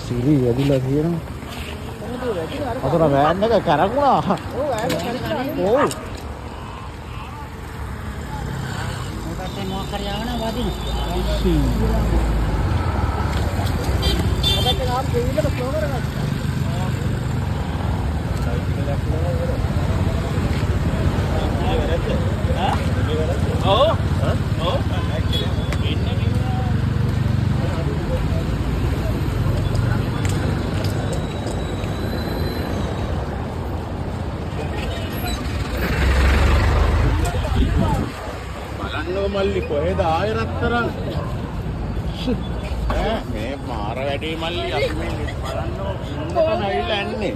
සිරි වැඩිලා තියෙනවා. අතන වෑන් එක කරකුණා. ඔව් වෑන් එක කරකුණා. ඔව්. මොකක්ද මොකක් හරි ආවන වදින. ඔබට ගාම් දෙවිලට ෆ්ලෝ කරගන්න. මල්ලි කොහෙද ආයෙ රත්තරන් මේ මාර වැඩි මල්ලි අපි මේ බලන්න ඉන්නකම ඇවිල්ලා යන්නේ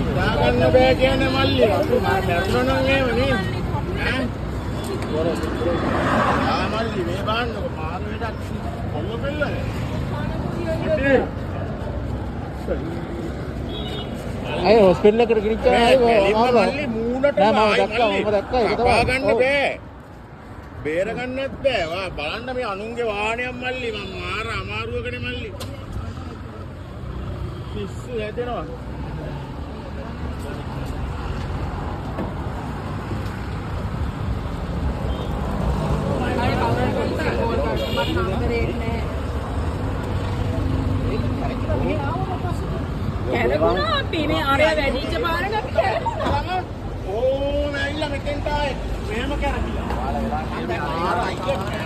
ඉතා ගන්න බෑ කියන්නේ මල්ලි අපි මැරුණා නම් එහෙම නේද ඈ මල්ලි මේ බාන්නකො මාර වැඩක් කොල්ල බෙල්ලනේ අය හොස්පිටල් එකට ගෙනිච්චා මල්ලි මූණට නෑ මම දැක්කා ඒක තමයි ගන්න බෑ බේර ගන්නත් බෑ වා බලන්න මේ අනුන්ගේ වාහනයක් මල්ලි මම මාර අමාරුවකනේ මල්ලි පිස්සු හැදෙනවා කැරකුණා අපි මේ ආරය වැඩිච්ච පාරට අපි කැරකුණා ඕ නැයිලා මෙතෙන්ට ආයේ මෙහෙම කරකිලා. ආර අයියේ